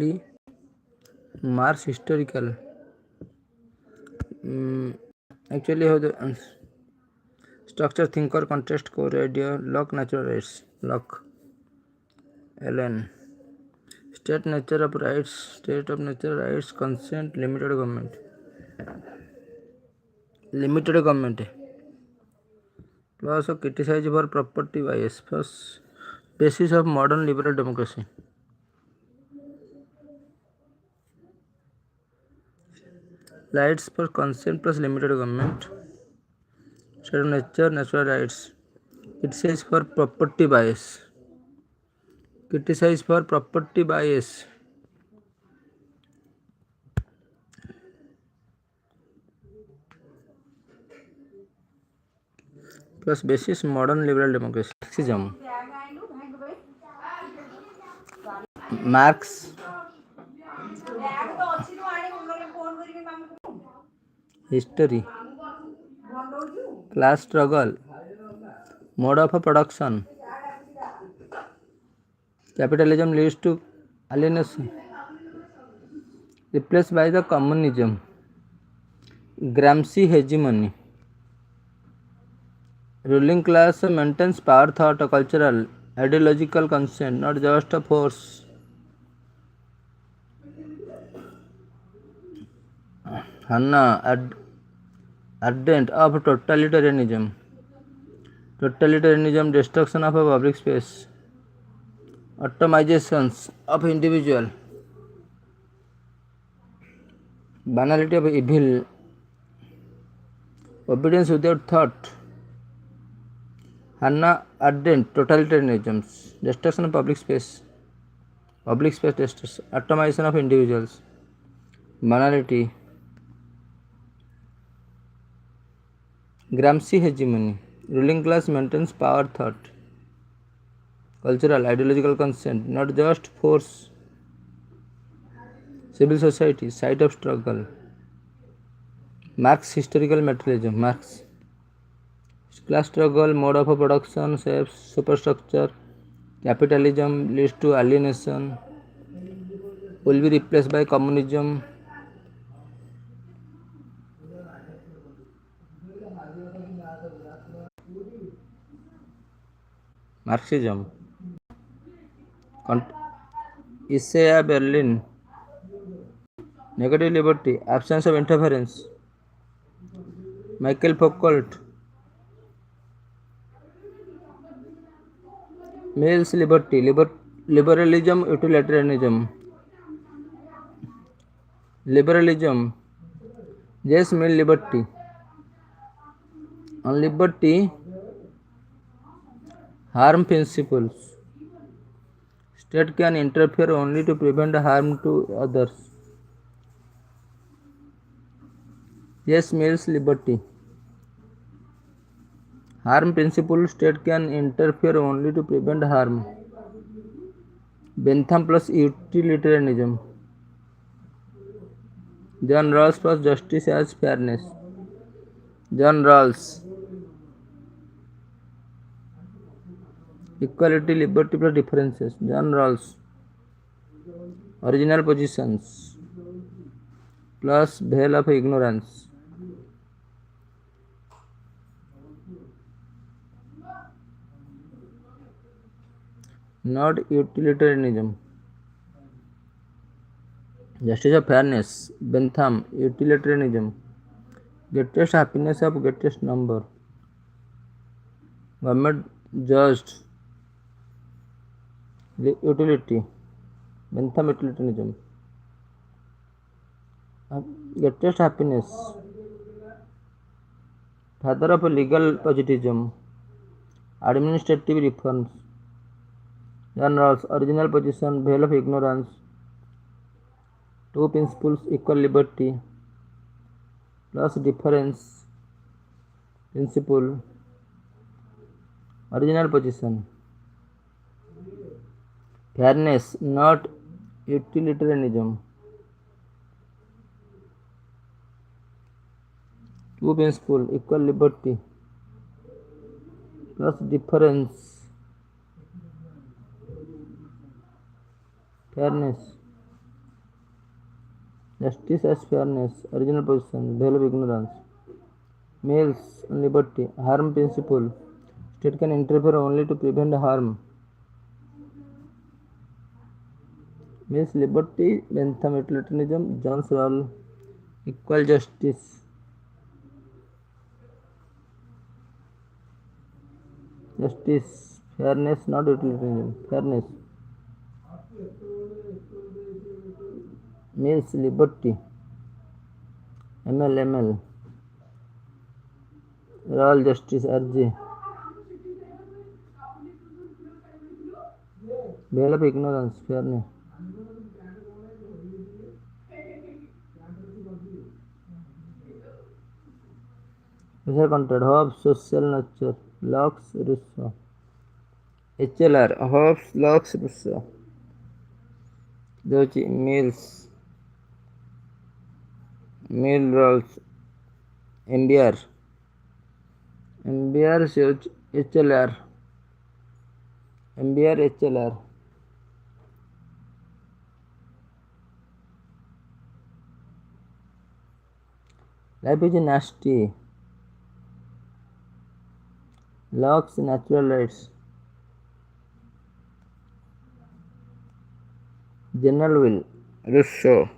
actually Marx historical. Actually, how the structure, thinker, contest, core idea, Locke, natural rights, Locke, Allen, state of nature rights, consent, limited government, plus of criticize for property bias, plus basis of modern liberal democracy. Rights for consent plus limited government. State of nature, natural rights. Criticize for property bias. Criticize for property bias. Plus basis modern liberal democracy. Marxism. Marx. History. Class struggle. Mode of production. Capitalism leads to alienation. Replaced by the communism. Gramsci hegemony. Ruling class maintains power thought, cultural, ideological consent, not just a force. Hannah ardent of totalitarianism. Totalitarianism, destruction of a public space. Atomizations of individual. Banality of evil. Obedience without thought. Hannah ardent totalitarianism, destruction of public space. Public space destruction. Atomization of individuals. Banality. Gramsci hegemony. Ruling class maintains power thought. Cultural, ideological consent, not just force. Civil society, site of struggle. Marx historical materialism. Marx. Class struggle, mode of production, shapes superstructure. Capitalism leads to alienation. Will be replaced by communism. Marxism. Isaiah Berlin. Negative liberty, absence of interference. Michael Foucault. Male's liberty, liberalism, utilitarianism. Liberalism, yes, male liberty. On liberty, harm principles. State can interfere only to prevent harm to others. Yes, male's liberty. Harm principle, state can interfere only to prevent harm. Bentham plus utilitarianism. John Rawls plus justice as fairness. John Rawls. Equality, liberty plus differences. John Rawls. Original positions plus veil of ignorance. Not utilitarianism. Justice of fairness. Bentham. Utilitarianism. Greatest happiness of greatest number. Government just. Utility. Bentham utilitarianism. Greatest happiness. Father of legal positivism. Administrative reforms. John Rawls. Original position, veil of ignorance. Two principles, equal liberty plus difference principle. Original position. Fairness, not utilitarianism. Two principle, equal liberty plus difference. Fairness. Justice as fairness, original position, veil of ignorance. Males on liberty, harm principle. State can interfere only to prevent harm. Males liberty, Bentham utilitarianism, John's rule, equal justice. Justice, fairness, not utilitarianism, fairness. Males liberty, ML, royal justice, RJ. Veil of ignorance, fairness. Social contract, Hobbes, social nature, Locke's, Rousseau. HLR, Hobbes, Locke's, Rousseau. Those males, male roles, MBR. MBR shows HLR. MBR, HLR. Life is nasty. Locke's natural rights. General will, Rousseau.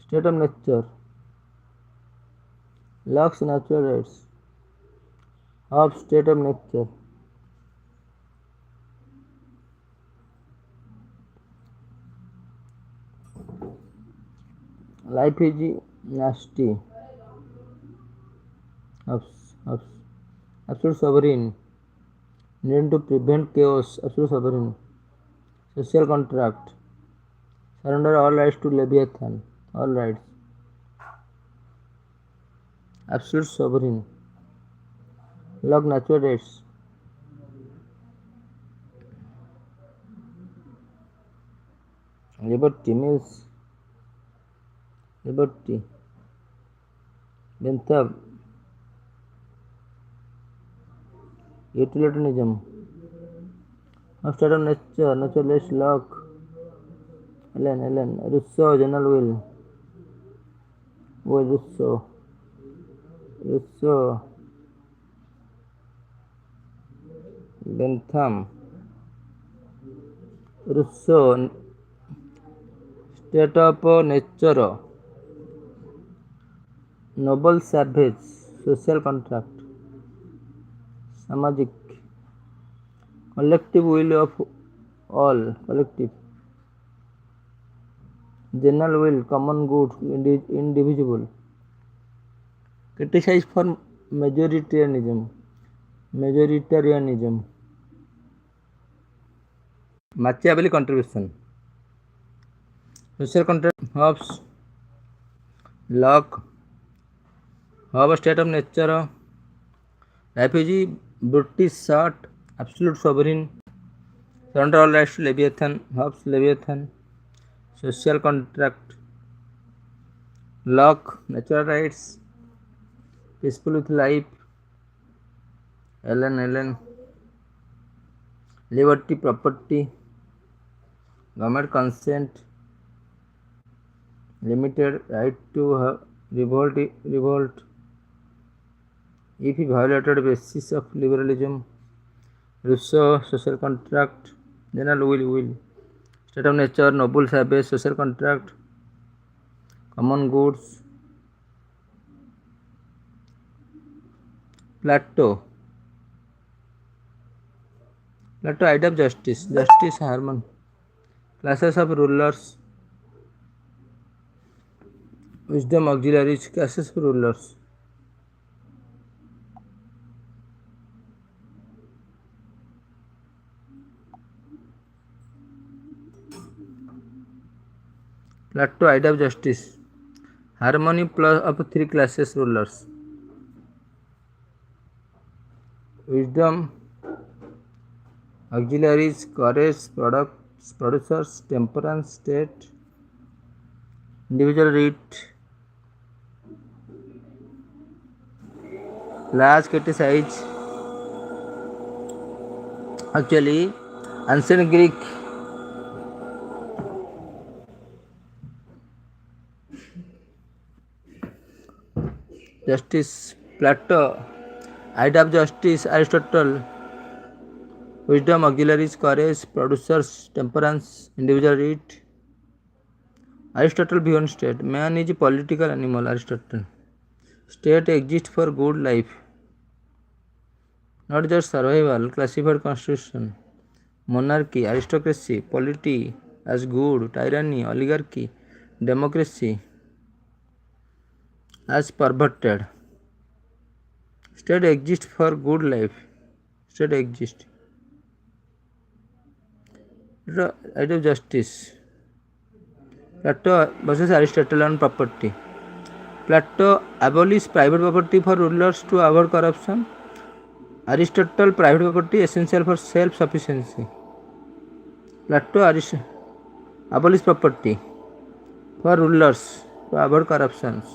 State of nature. Locke's natural rights. Hobbes, state of nature. Life is nasty. Hobbes. Absolute sovereign. Needed to prevent chaos. Absolute sovereign. Social contract. Surrender all rights to Leviathan. All rights. Absolute sovereign. Locke, natural rights. Liberty means liberty. Bentham, utilitarianism. State of nature, naturalist, Locke. Ellen. Rousseau, general will. Rousseau. Bentham. Rousseau, state of nature. Noble savage, social contract. Samajik, collective will of all, collective. General will, common good, indivisible. Criticize for majoritarianism. Machiavelli contribution. Social contract, Hobbes, Locke. Hobbes, state of nature. Refugee, British short, absolute sovereign. Surrender all rights to Leviathan. Hobbes, Leviathan. Social contract. Locke, natural rights. Peaceful with life. Ellen. Liberty, property. Government consent. Limited right to revolt. If he violated the basis of liberalism. Rousseau, social contract. General will. State of nature, noble savage, social contract. Common goods. Plato, idea of justice, harmony. Classes of rulers. Wisdom, auxiliaries, classes of rulers. Plato, idea of justice. Harmony plus of three classes rulers. Wisdom, auxiliaries, courage, producers, temperance, state, individual right, large criticize, Actually, ancient Greek justice Plato, idea of justice Aristotle, wisdom auxiliaries courage producers temperance individual right. Aristotle beyond state. Man is a political animal. Aristotle. State exists for good life, not just survival. Classified constitution. Monarchy, aristocracy, polity as good, tyranny, oligarchy, democracy as perverted. State exists for good life. State exists. Right of justice. Plato versus Aristotle on property. Plato abolished private property for rulers to avoid corruption. Aristotle private property essential for self-sufficiency. Plato abolished property for rulers to avoid corruptions.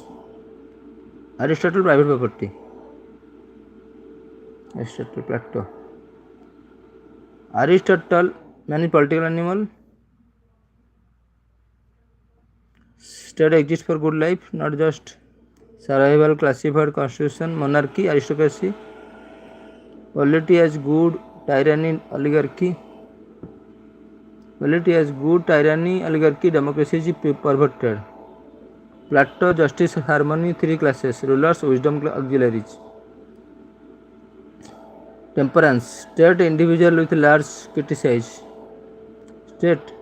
Aristotle private property. Aristotle Plato. Aristotle man is political animal. State exists for good life, not just survival. Classified constitution, monarchy, aristocracy, polity as good, tyranny, oligarchy. Polity as good, tyranny, oligarchy, democracy is perverted. Plato, justice, harmony, three classes, rulers, wisdom, auxiliaries. Temperance, state, individual with large criticize. State,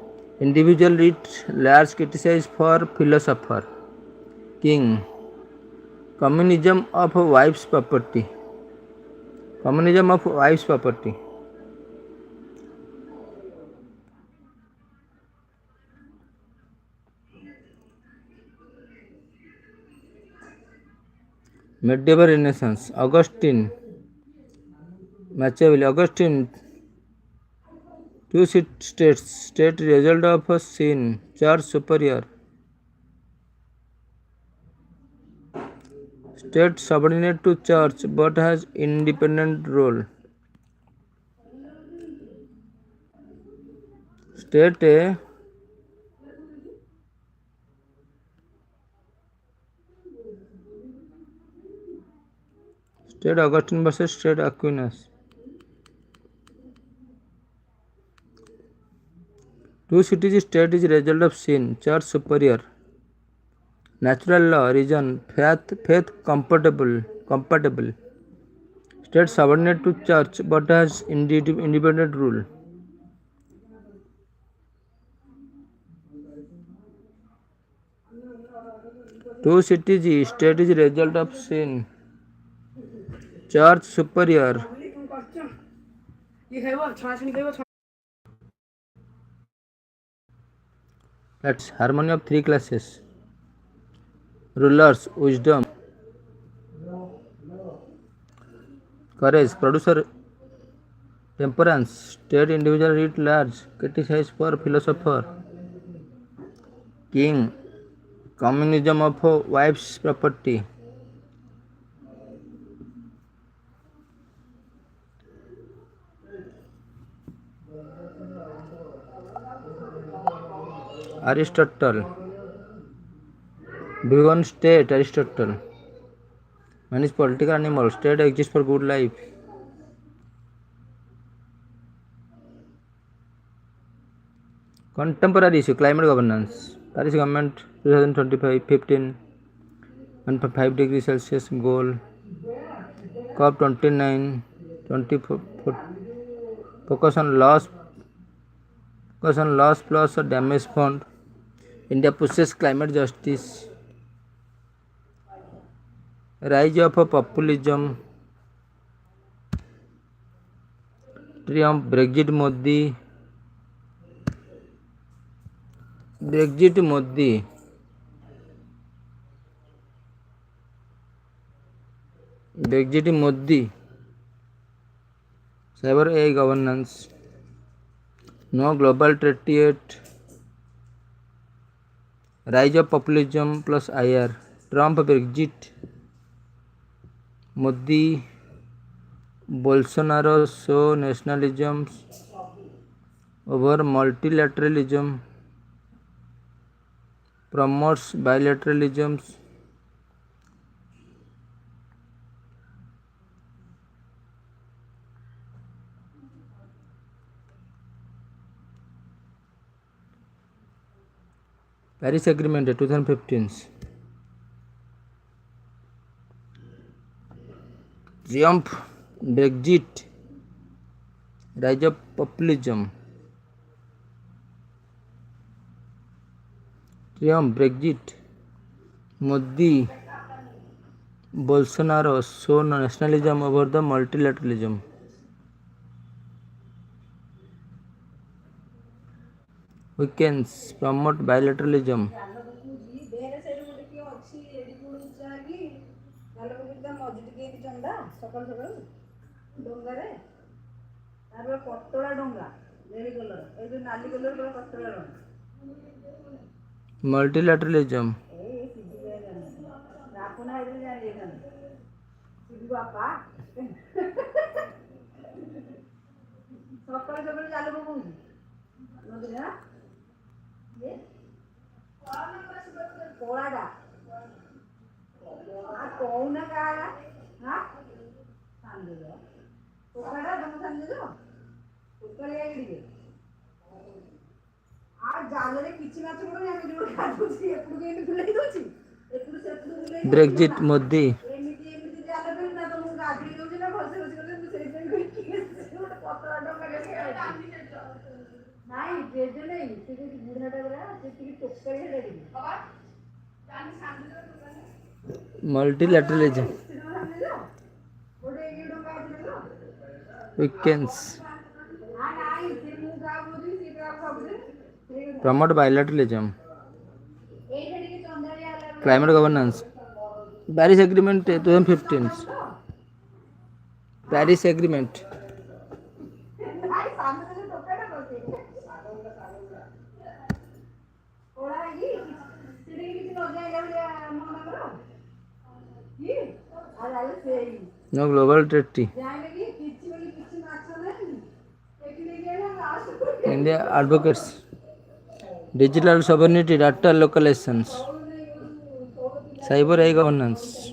individual with large criticize for philosopher. King, communism of wife's property. Communism of wife's property. Medieval Renaissance, Augustine, Machiavelli, Augustine, two states, state result of a sin, church superior. State subordinate to church but has independent role. State State Augustine versus State Aquinas. Two cities state is result of sin, church superior. Natural law, reason, faith compatible. State subordinate to church but has independent rule. Two cities state is result of sin, church superior. That's harmony of three classes. Rulers, wisdom, courage, producer, temperance, state individual writ large, criticize for philosopher, king, communism of wife's property. Aristotle, beyond state, Aristotle. Man is political animal, state exists for good life. Contemporary issue, climate governance. Paris government 2025 15 1.5 degrees Celsius goal. COP 29 24 focus on loss plus damage fund. India pushes climate justice. Rise of populism. Triumph Brexit Modi. Brexit Modi. Brexit Modi. Cyber AI governance. No global trade. Rise of populism plus IR. Trump Brexit. Modi Bolsonaro show nationalism over multilateralism, promotes bilateralism. Paris Agreement 2015. Triumph Brexit, rise of populism. Triumph Brexit, Modi, Bolsonaro show nationalism over the multilateralism. Weekends promote bilateralism. Multilateralism. Brexit Modi. Multilateralism. Weekends promote bilateralism. Climate governance. Paris Agreement 2015. Paris Agreement. No global treaty. India advocates digital sovereignty, data localizations, cyber governance.